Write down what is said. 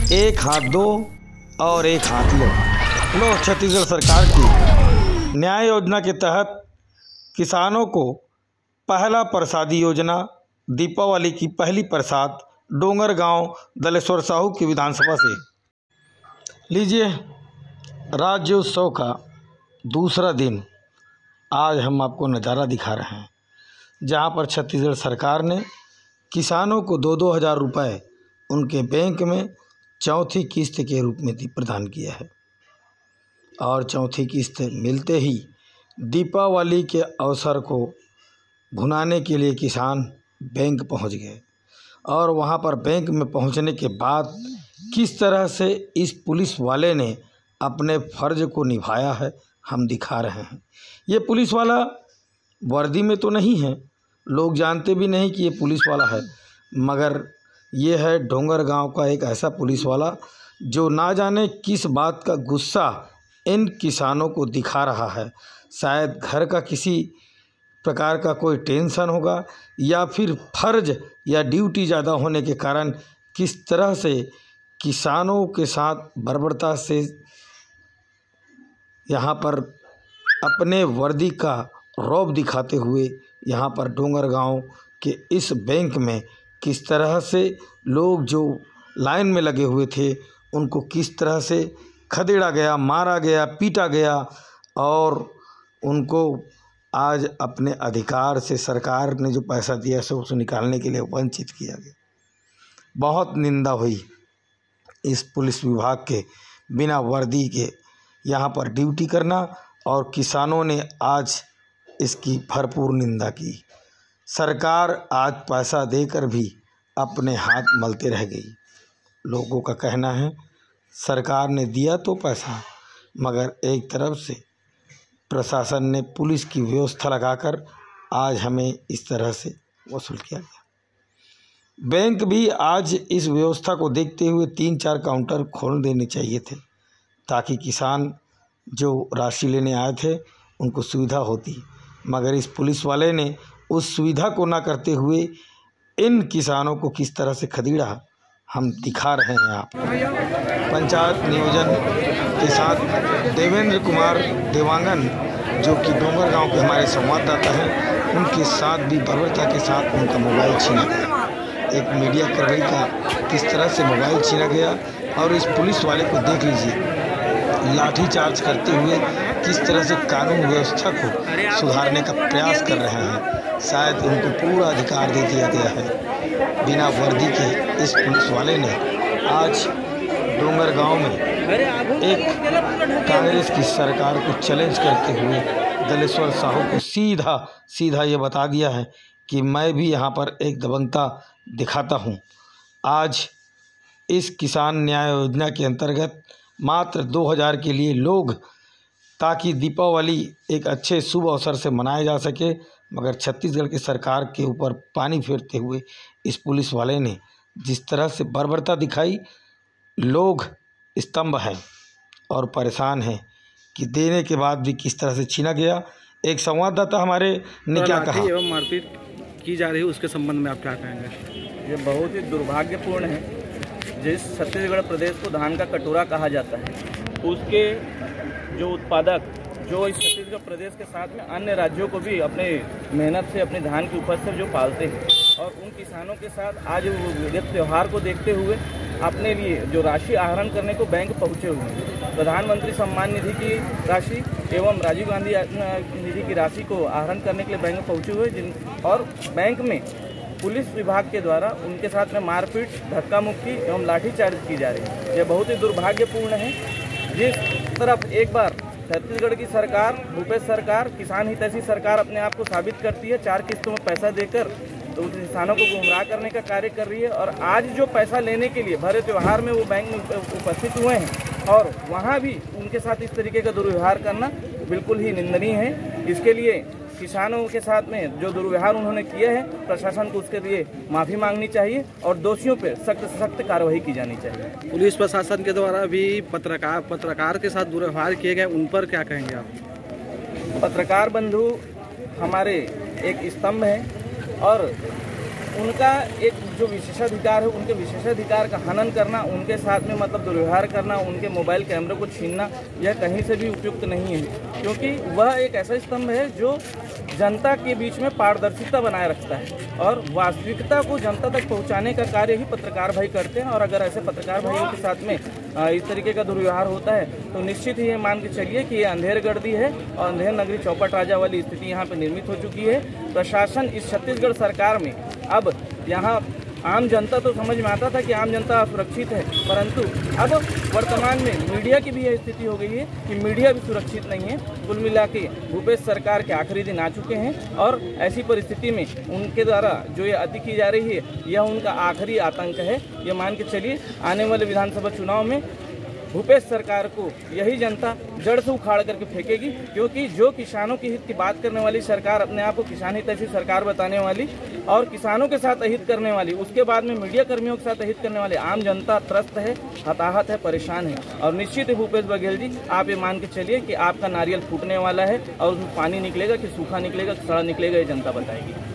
एक हाथ दो और एक हाथ लो। छत्तीसगढ़ सरकार की न्याय योजना के तहत किसानों को पहला प्रसादी योजना, दीपावली की पहली प्रसाद डोंगरगांव दलेश्वर साहू की विधानसभा से। लीजिए, राज्योत्सव का दूसरा दिन आज हम आपको नज़ारा दिखा रहे हैं, जहां पर छत्तीसगढ़ सरकार ने किसानों को 2-2 हज़ार रुपये उनके बैंक में चौथी किस्त के रूप में प्रदान किया है। और चौथी किस्त मिलते ही दीपावली के अवसर को भुनाने के लिए किसान बैंक पहुंच गए। और वहां पर बैंक में पहुंचने के बाद किस तरह से इस पुलिस वाले ने अपने फ़र्ज को निभाया है, हम दिखा रहे हैं। ये पुलिस वाला वर्दी में तो नहीं है, लोग जानते भी नहीं कि ये पुलिस वाला है, मगर ये है डोंगरगांव का एक ऐसा पुलिस वाला जो ना जाने किस बात का गुस्सा इन किसानों को दिखा रहा है। शायद घर का किसी प्रकार का कोई टेंशन होगा, या फिर फर्ज या ड्यूटी ज़्यादा होने के कारण किस तरह से किसानों के साथ बर्बरता से यहाँ पर अपने वर्दी का रौब दिखाते हुए यहाँ पर डोंगरगांव के इस बैंक में किस तरह से लोग जो लाइन में लगे हुए थे उनको किस तरह से खदेड़ा गया, मारा गया, पीटा गया, और उनको आज अपने अधिकार से सरकार ने जो पैसा दिया सो उसे निकालने के लिए वंचित किया गया। बहुत निंदा हुई इस पुलिस विभाग के बिना वर्दी के यहाँ पर ड्यूटी करना, और किसानों ने आज इसकी भरपूर निंदा की। सरकार आज पैसा देकर भी अपने हाथ मलते रह गई। लोगों का कहना है सरकार ने दिया तो पैसा, मगर एक तरफ से प्रशासन ने पुलिस की व्यवस्था लगाकर आज हमें इस तरह से वसूल किया गया। बैंक भी आज इस व्यवस्था को देखते हुए 3-4 काउंटर खोल देने चाहिए थे, ताकि किसान जो राशि लेने आए थे उनको सुविधा होती, मगर इस पुलिस वाले ने उस सुविधा को ना करते हुए इन किसानों को किस तरह से खदेड़ा हम दिखा रहे हैं आपको। पंचायत नियोजन के साथ देवेंद्र कुमार देवांगन, जो कि डोंगरगांव के हमारे संवाददाता हैं, उनके साथ भी बर्बरता के साथ उनका मोबाइल छीना गया। एक मीडिया कर्मी का किस तरह से मोबाइल छीना गया, और इस पुलिस वाले को देख लीजिए लाठीचार्ज करते हुए किस तरह से कानून व्यवस्था को सुधारने का प्रयास कर रहे हैं। शायद उनको पूरा अधिकार दे दिया गया है। बिना वर्दी के इस पुलिस वाले ने आज डोंगरगांव में एक कांग्रेस की सरकार को चैलेंज करते हुए दलेश्वर साहू को सीधा ये बता दिया है कि मैं भी यहाँ पर एक दबंगता दिखाता हूँ। आज इस किसान न्याय योजना के अंतर्गत मात्र 2,000 के लिए लोग, ताकि दीपावली एक अच्छे शुभ अवसर से मनाया जा सके, मगर छत्तीसगढ़ की सरकार के ऊपर पानी फेरते हुए इस पुलिस वाले ने जिस तरह से बर्बरता दिखाई, लोग स्तंभ हैं और परेशान हैं कि देने के बाद भी किस तरह से छीना गया। एक संवाददाता हमारे ने क्या कहा। एवं मारपीट की जा रही है, उसके संबंध में आप क्या कहेंगे? ये बहुत ही दुर्भाग्यपूर्ण है। जिस छत्तीसगढ़ प्रदेश को धान का कटोरा कहा जाता है, उसके जो उत्पादक जो इस छत्तीसगढ़ प्रदेश के साथ में अन्य राज्यों को भी अपने मेहनत से अपने धान की उपज से जो पालते हैं, और उन किसानों के साथ आज त्यौहार को देखते हुए अपने लिए जो राशि आहरण करने को बैंक पहुंचे हुए हैं। प्रधानमंत्री सम्मान निधि की राशि एवं राजीव गांधी निधि की राशि को आहरण करने के लिए बैंक में पहुंचे हुए, और बैंक में पुलिस विभाग के द्वारा उनके साथ में मारपीट, धक्का मुक्की एवं लाठीचार्ज की जा रही है। यह बहुत ही दुर्भाग्यपूर्ण है। जिस तरफ एक बार छत्तीसगढ़ की सरकार, भूपेश सरकार, किसान हितैषी सरकार अपने आप को साबित करती है 4 किस्तों में पैसा देकर, तो उन किसानों को गुमराह करने का कार्य कर रही है। और आज जो पैसा लेने के लिए भरे त्यौहार में वो बैंक में उपस्थित हुए हैं, और वहाँ भी उनके साथ इस तरीके का दुर्व्यवहार करना बिल्कुल ही निंदनीय है। इसके लिए किसानों के साथ में जो दुर्व्यवहार उन्होंने किए हैं, प्रशासन को उसके लिए माफ़ी मांगनी चाहिए और दोषियों पर सख्त से सख्त कार्रवाई की जानी चाहिए। पुलिस प्रशासन के द्वारा भी पत्रकार के साथ दुर्व्यवहार किए गए, उन पर क्या कहेंगे आप? पत्रकार बंधु हमारे एक स्तंभ हैं, और उनका एक जो विशेषाधिकार है, उनके विशेषाधिकार का हनन करना, उनके साथ में मतलब दुर्व्यवहार करना, उनके मोबाइल कैमरे को छीनना, यह कहीं से भी उपयुक्त नहीं है, क्योंकि वह एक ऐसा स्तंभ है जो जनता के बीच में पारदर्शिता बनाए रखता है और वास्तविकता को जनता तक पहुंचाने का कार्य ही पत्रकार भाई करते हैं। और अगर ऐसे पत्रकार भाइयों के साथ में इस तरीके का दुर्व्यवहार होता है तो निश्चित ही ये मान के चलिए कि ये अंधेरगर्दी है और अंधेर नगरी चौपट राजा वाली स्थिति यहाँ पे निर्मित हो चुकी है। प्रशासन इस छत्तीसगढ़ सरकार में अब यहाँ आम जनता तो समझ में आता था कि आम जनता सुरक्षित है, परंतु अब वर्तमान में मीडिया की भी यह स्थिति हो गई है कि मीडिया भी सुरक्षित नहीं है। कुल मिला के भूपेश सरकार के आखिरी दिन आ चुके हैं और ऐसी परिस्थिति में उनके द्वारा जो ये अति की जा रही है यह उनका आखिरी आतंक है। ये मान के चलिए आने वाले विधानसभा चुनाव में भूपेश सरकार को यही जनता जड़ से उखाड़ करके फेंकेगी, क्योंकि जो किसानों के हित की बात करने वाली सरकार, अपने आप को किसान हित ऐसी सरकार बताने वाली और किसानों के साथ अहित करने वाली, उसके बाद में मीडिया कर्मियों के साथ अहित करने वाली आम जनता त्रस्त है, हताहत है, परेशान है। और निश्चित ही भूपेश बघेल जी, आप ये मान के चलिए कि आपका नारियल फूटने वाला है और उसमें पानी निकलेगा कि सूखा निकलेगा कि सड़ा निकलेगा, ये जनता बताएगी।